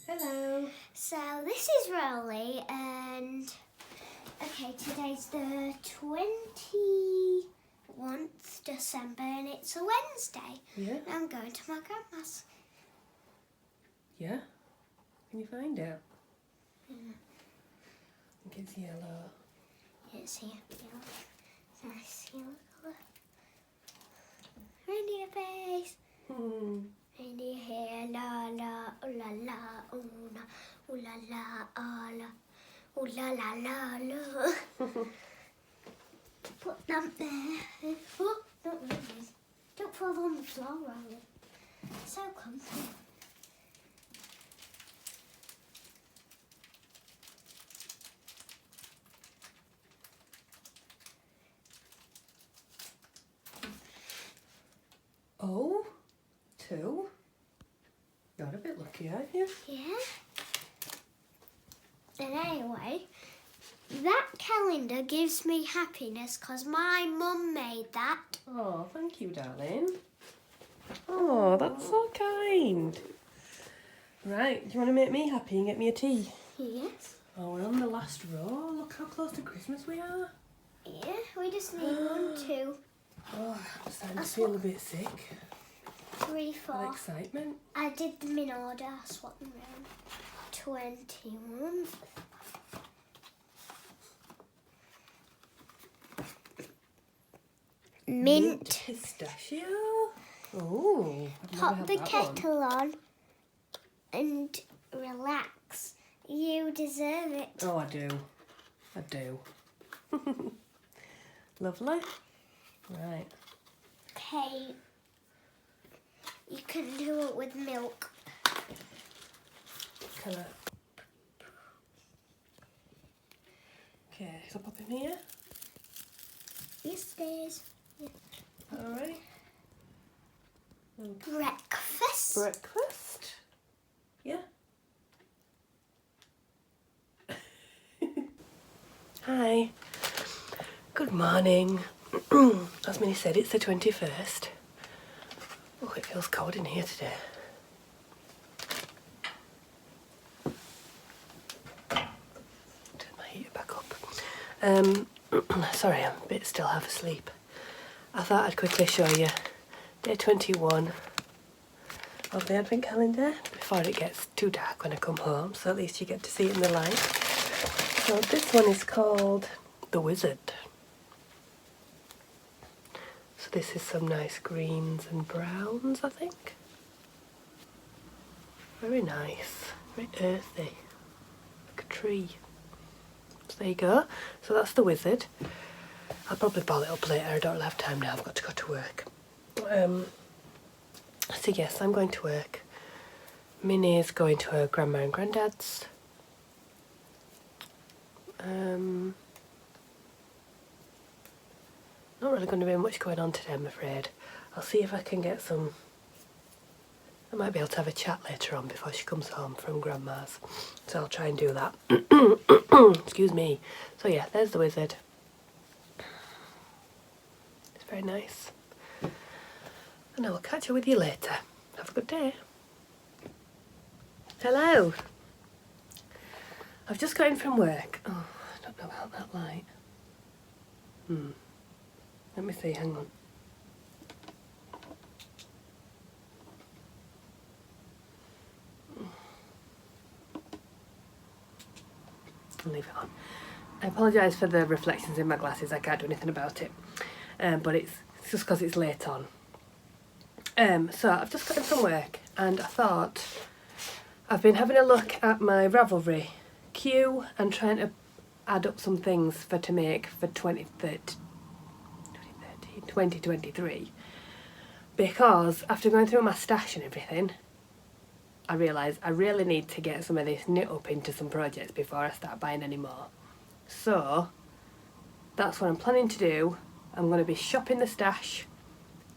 Hello. So this is Rolly and today's the 21st December and it's a Wednesday. Yeah. And I'm going to my grandma's. Yeah? Can you find it? Yeah. I think it's yellow. It's here. Nice yellow colour. Reindeer face. Reindeer hair, la la, ooh la la, ooh la, ooh la la, ah la, ooh la la la la. Put them there. Oh, not really. Don't fall on the floor, Rolly. So comfy. Oh, 2. You're a bit lucky, aren't you? Yeah. And anyway, that calendar gives me happiness because my mum made that. Oh, thank you, darling. Oh, that's so kind. Right, do you want to make me happy and get me a tea? Yes. Oh, we're on the last row. Look how close to Christmas we are. Yeah, we just need 1, 2, Oh, I'm starting to feel a bit sick. 3, 4. With excitement. I did them in order. I swapped them around. 21. Mint. Pistachio. Oh, Pop the kettle on and relax. You deserve it. Oh, I do. I do. Lovely. Right. Okay. You can do it with milk. Can I? Okay, so pop him here. Yes, there's Alright. breakfast. Breakfast. Yeah. Hi. Good morning. As Minnie said, it's the 21st. Oh, it feels cold in here today. Turn my heater back up. Sorry, I'm a bit still half asleep. I thought I'd quickly show you day 21 of the advent calendar before it gets too dark when I come home, so at least you get to see it in the light. So this one is called The Wizard. So this is some nice greens and browns, I think. Very nice, very earthy, like a tree. So there you go. So that's The Wizard. I'll probably ball it up later. I don't really have time now. I've got to go to work. So yes, I'm going to work. Minnie is going to her grandma and granddad's. Not really going to be much going on today, I'm afraid. I'll see if I can get some. I might be able to have a chat later on before she comes home from grandma's. So I'll try and do that. Excuse me. So yeah, there's The Wizard. It's very nice. And I will catch up with you later. Have a good day. Hello. I've just got in from work. Oh, I don't know about that light. Let me see, hang on. I'll leave it on. I apologise for the reflections in my glasses. I can't do anything about it. But it's just because it's late on. So I've just got in from work and I thought I've been having a look at my ravelry queue and trying to add up some things to make for 2023, because after going through my stash and everything, I realised I really need to get some of this knit up into some projects before I start buying any more. So that's what I'm planning to do. I'm going to be shopping the stash,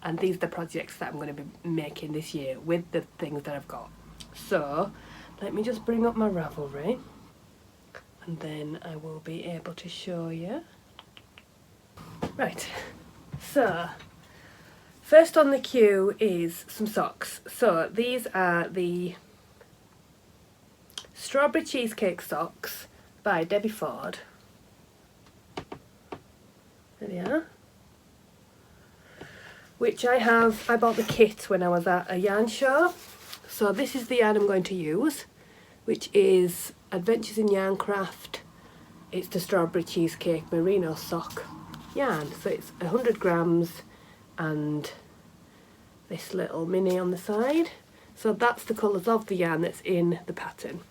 and these are the projects that I'm going to be making this year with the things that I've got. So let me just bring up my ravelry and then I will be able to show you. Right, so first on the queue is some socks. So these are the Strawberry Cheesecake Socks by Debbie Ford. There they are. Which I bought the kit when I was at a yarn show. So this is the yarn I'm going to use, which is Adventures in Yarn Craft. It's the Strawberry Cheesecake Merino Sock yarn. So it's 100 grams and this little mini on the side. So that's the colours of the yarn that's in the pattern.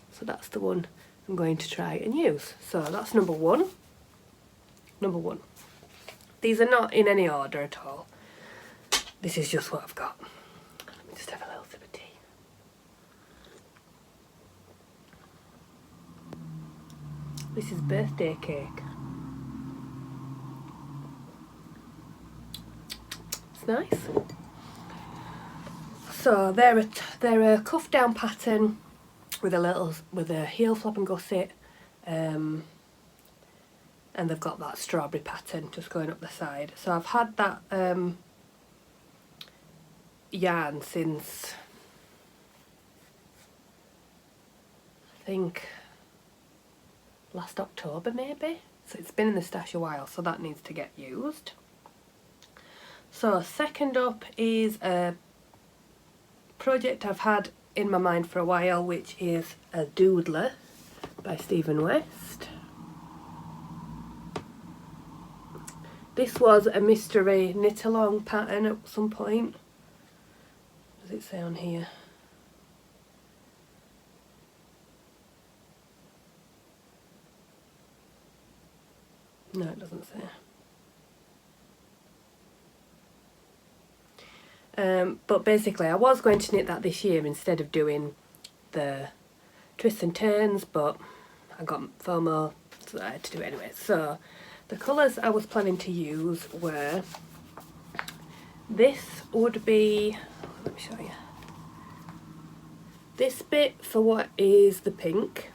So that's the one I'm going to try and use. So that's number one. Number one. These are not in any order at all. This is just what I've got. Let me just have a little sip of tea. This is birthday cake. It's nice. So they're a cuff down pattern with a heel flap and gusset, and they've got that strawberry pattern just going up the side. So I've had that yarn since I think last October maybe, so it's been in the stash a while, so that needs to get used. So second up is a project I've had in my mind for a while, which is a doodler by Stephen West. This was a mystery knit along pattern at some point. Does it say on here? No, it doesn't say. But basically I was going to knit that this year instead of doing the twists and turns, but I got FOMO, so I had to do it anyway. So the colours I was planning to use were, this would be, let me show you, this bit for what is the pink,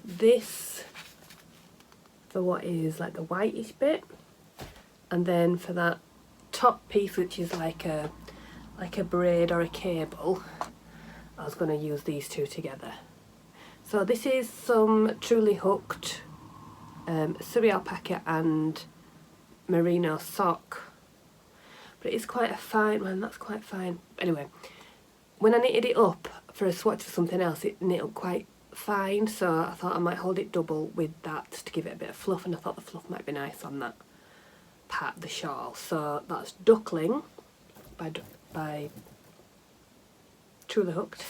this for what is like the whitish bit, and then for that top piece which is like a braid or a cable, I was going to use these two together. So this is some Truly Hooked Surrey alpaca and merino sock, but it is quite a fine one. That's quite fine. Anyway, when I knitted it up for a swatch for something else, it knit up quite fine, so I thought I might hold it double with that to give it a bit of fluff, and I thought the fluff might be nice on that part, the shawl. So that's Duckling by Truly Hooked.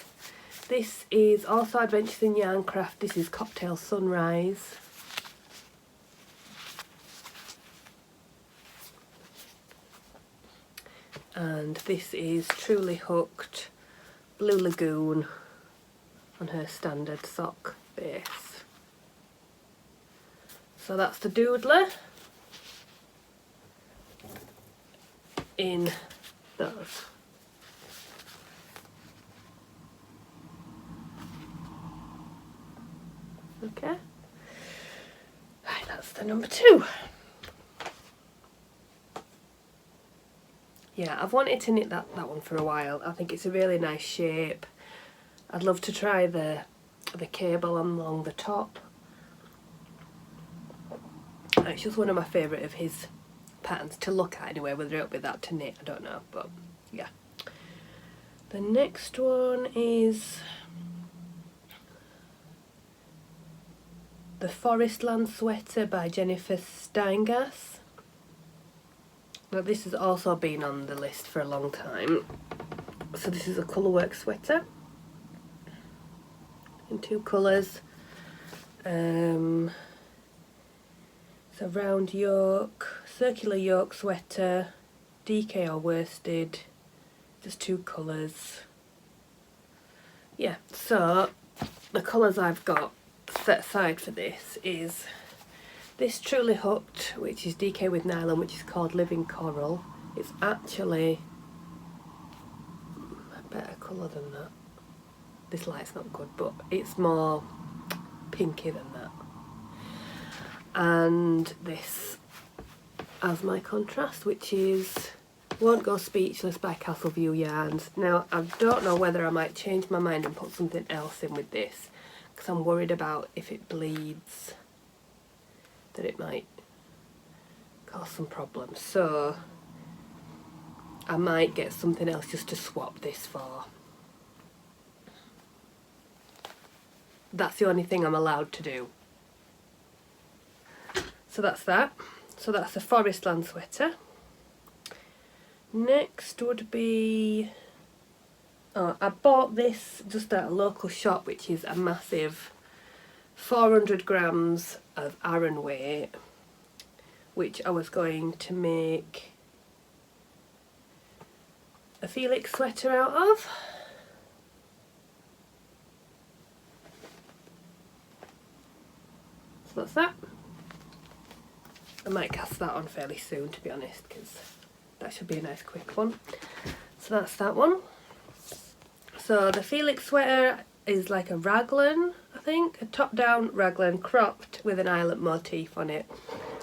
This is also Adventures in Yarn Craft. This is Cocktail Sunrise. And this is Truly Hooked Blue Lagoon on her standard sock base. So that's the doodler in those. Okay, right, that's the number two. Yeah, I've wanted to knit that one for a while. I think it's a really nice shape. I'd love to try the cable along the top. It's just one of my favourite of his patterns to look at anyway. Whether it'll be that to knit, I don't know, but yeah. The next one is the Forestland Sweater by Jennifer Steingass. Now this has also been on the list for a long time. So this is a colourwork sweater in two colours. It's a round yoke, circular yoke sweater, DK or worsted, just two colours. Yeah, so the colours I've got set aside for this is this Truly Hooked, which is DK with nylon, which is called Living Coral. It's actually a better colour than that. This light's not good, but it's more pinky than that. And this as my contrast, which is Won't Go Speechless by Castleview Yarns. Now, I don't know whether I might change my mind and put something else in with this, because I'm worried about if it bleeds, that it might cause some problems. So, I might get something else just to swap this for. That's the only thing I'm allowed to do. So that's that. So that's a Forestland sweater. Next would be, I bought this just at a local shop, which is a massive 400 grams of Aran weight, which I was going to make a Felix sweater out of. So that's that. I might cast that on fairly soon, to be honest, because that should be a nice quick one. So that's that one. So the Felix sweater is like a raglan, I think, a top-down raglan cropped with an eyelet motif on it.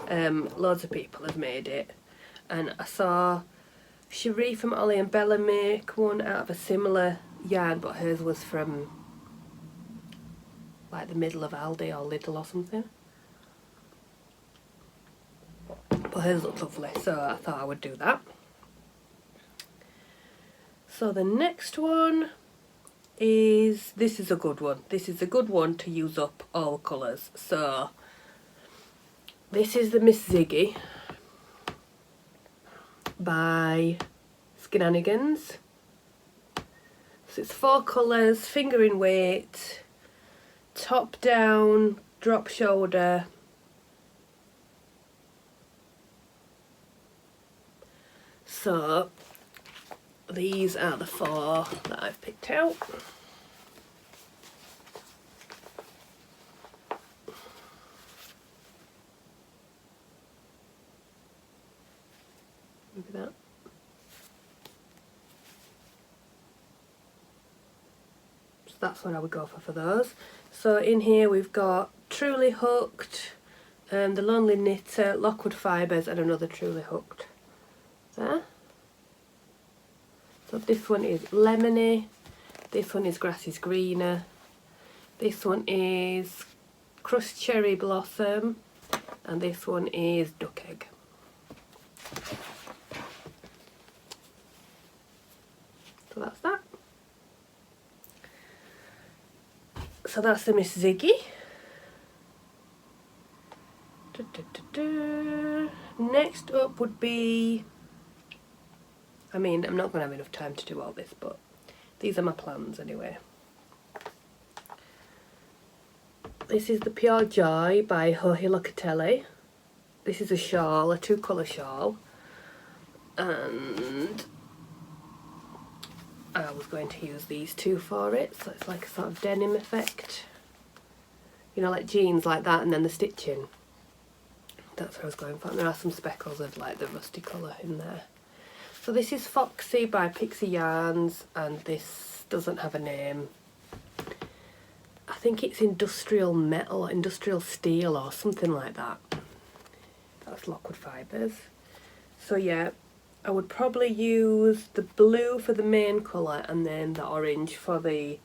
Loads of people have made it, and I saw Cherie from Ollie and Bella make one out of a similar yarn, but hers was from like the middle of Aldi or Lidl or something. But hers looked lovely, so I thought I would do that. So the next one is, this is a good one. This is a good one to use up all colours. So this is the Miss Ziggy by Skinanigans. So it's 4 colours, fingering weight, top down, drop shoulder. So these are the 4 that I've picked out. Look at that. So that's what I would go for those. So in here we've got Truly Hooked, The Lonely Knitter, Lockwood Fibres, and another Truly Hooked. There. So this one is Lemony, this one is Grasses Greener, this one is Crushed Cherry Blossom, and this one is Duck Egg. So that's that. So that's the Miss Ziggy. Next up would be, I mean, I'm not going to have enough time to do all this, but these are my plans anyway. This is the Pure Joy by Joji Locatelli. This is a shawl, a 2-colour shawl, and I was going to use these 2 for it, so it's like a sort of denim effect. You know, like jeans like that, and then the stitching. That's what I was going for. And there are some speckles of like the rusty colour in there. So this is Foxy by Pixie Yarns, and this doesn't have a name. I think it's industrial metal or industrial steel or something like that. That's Lockwood Fibres. So yeah, I would probably use the blue for the main colour and then the orange for the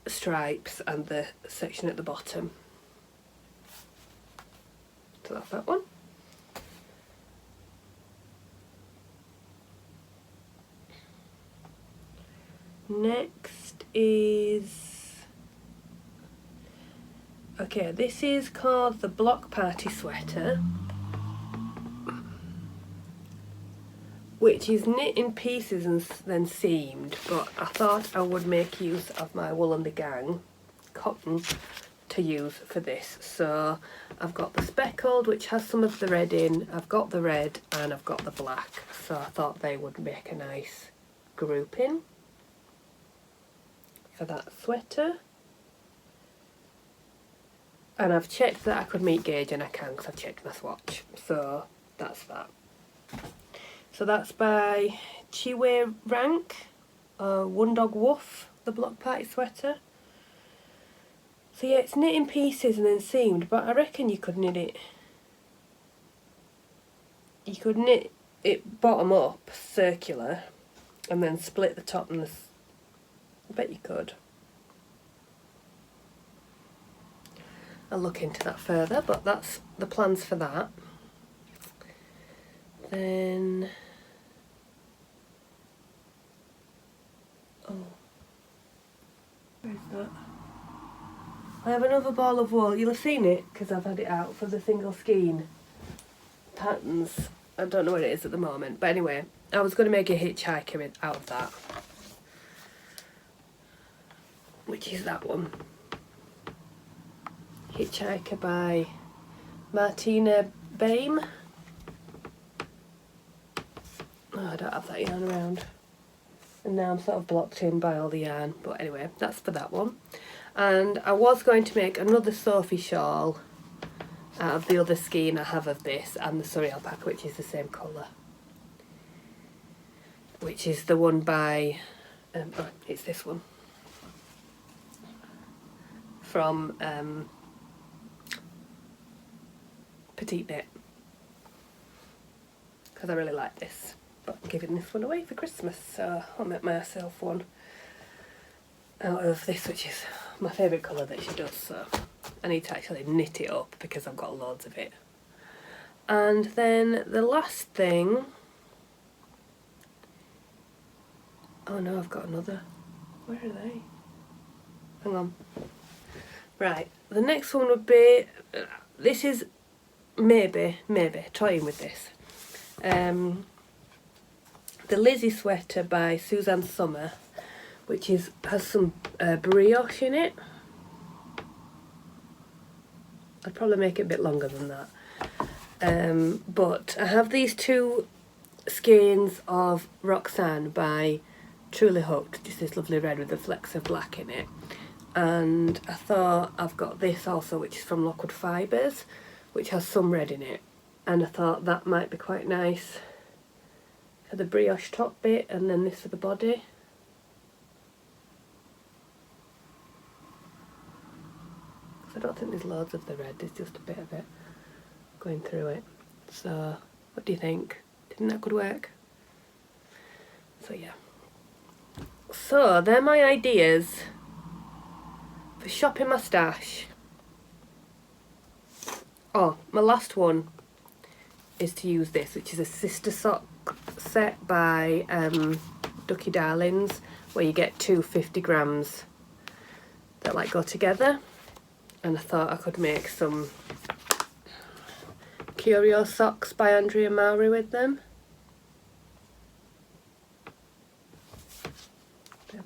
stripes and the section at the bottom. So that's that one. Next is, okay, this is called the Block Party Sweater, which is knit in pieces and then seamed, but I thought I would make use of my Wool and the Gang cotton to use for this. So I've got the speckled, which has some of the red in, I've got the red and I've got the black, so I thought they would make a nice grouping for that sweater. And I've checked that I could meet gauge, and I can because I've checked my swatch, so that's that. So that's by Chiwe Rank, One Dog Woof, the Block Party Sweater. So yeah, it's knit in pieces and then seamed, but I reckon you could knit it. You could knit it bottom up circular and then split the top and the... I bet you could. I'll look into that further, but that's the plans for that. Then... oh, where's that? I have another ball of wool. You'll have seen it because I've had it out for the single skein patterns. I don't know what it is at the moment, but anyway, I was going to make a hitchhiker out of that, which is that one. Hitchhiker by Martina Bame. Oh, I don't have that yarn around. And now I'm sort of blocked in by all the yarn. But anyway, that's for that one. And I was going to make another Sophie shawl out of the other skein I have of this and the Surrey alpaca, which is the same colour. Which is the one by... oh, it's this one. From... Petite Knit, because I really like this, but I'm giving this one away for Christmas, so I'll make myself one out of this, which is my favourite colour that she does, so I need to actually knit it up because I've got loads of it. And then the last thing, oh no, I've got another, where are they? Hang on. Right, the next one would be, this is maybe toying with this. The Lizzie sweater by Suzanne Summer, which has some brioche in it. I'd probably make it a bit longer than that. But I have these two skeins of Roxanne by Truly Hooked, just this lovely red with the flecks of black in it. And I thought I've got this also, which is from Lockwood Fibres, which has some red in it, and I thought that might be quite nice for the brioche top bit, and then this for the body. So I don't think there's loads of the red, there's just a bit of it going through it. So what do you think? Do you think that could work? So yeah. So they're my ideas for shopping my stash. Oh, my last one is to use this, which is a sister sock set by Ducky Darlings, where you get two 50 grams that like go together. And I thought I could make some curio socks by Andrea Mowry with them.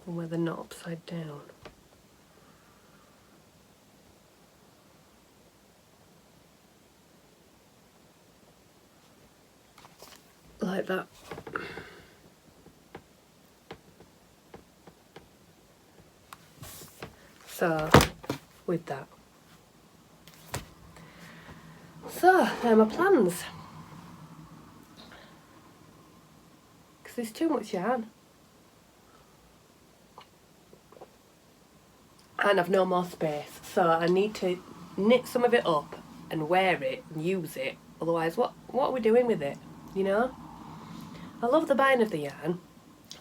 Where they're not upside down. Like that. So, with that. So, they're my plans. Because there's too much yarn. And I've no more space. So I need to knit some of it up and wear it and use it. Otherwise, what are we doing with it? You know? I love the buying of the yarn,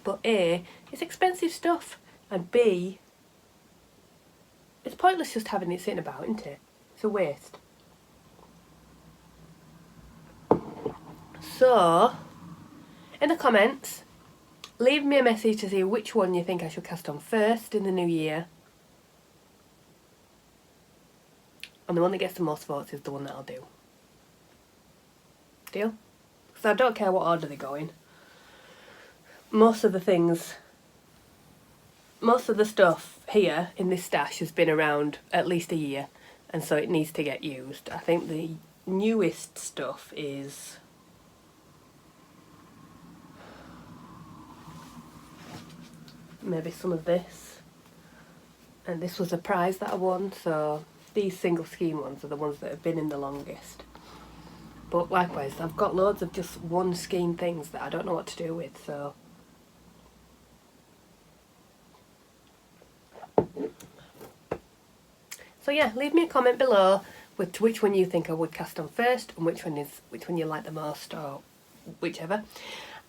but A, it's expensive stuff, and B, it's pointless just having it sitting about, isn't it? It's a waste. So, in the comments, leave me a message to see which one you think I should cast on first in the new year. And the one that gets the most votes is the one that I'll do. Deal? So I don't care what order they go in. Most of the stuff here in this stash has been around at least a year, and so it needs to get used. I think the newest stuff is maybe some of this, and this was a prize that I won, so these single skein ones are the ones that have been in the longest. But likewise, I've got loads of just one skein things that I don't know what to do with, so yeah, leave me a comment below with which one you think I would cast on first and which one you like the most, or whichever.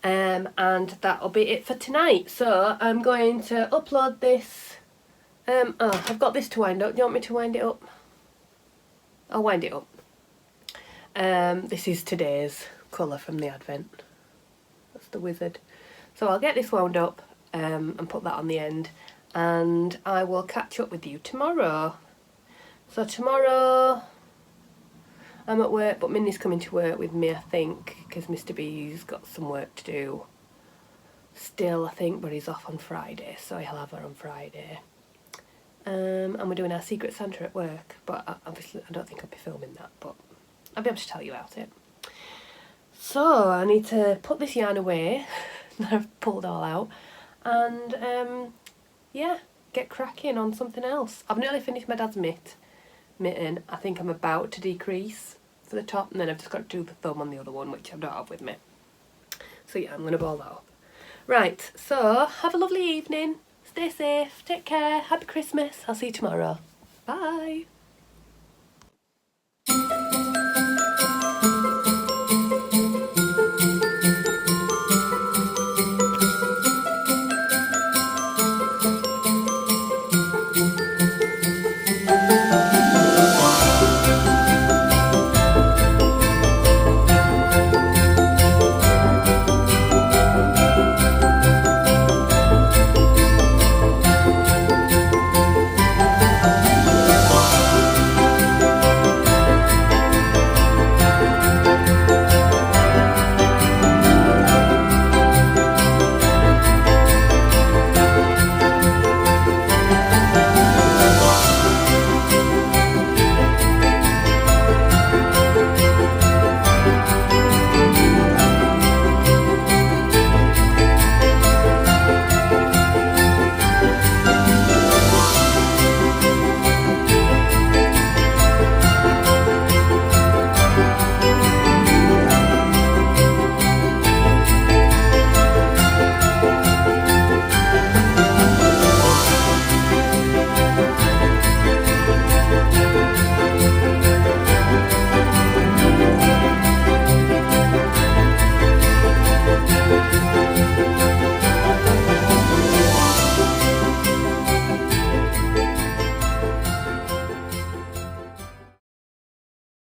And that'll be it for tonight. So I'm going to upload this. Oh, I've got this to wind up. Do you want me to wind it up? I'll wind it up. This is today's colour from the Advent. That's the wizard. So I'll get this wound up and put that on the end, and I will catch up with you tomorrow. So tomorrow I'm at work, but Minnie's coming to work with me, I think, because Mr. B's got some work to do still, I think, but he's off on Friday, so he'll have her on Friday. And we're doing our Secret Santa at work, but obviously I don't think I'll be filming that, but I'll be able to tell you about it. So I need to put this yarn away that I've pulled all out, and yeah, get cracking on something else. I've nearly finished my dad's mitten. I think I'm about to decrease for the top, and then I've just got to do the thumb on the other one, which I don't have with me. So yeah, I'm going to ball that up. Right, so have a lovely evening. Stay safe, take care, happy Christmas. I'll see you tomorrow. Bye.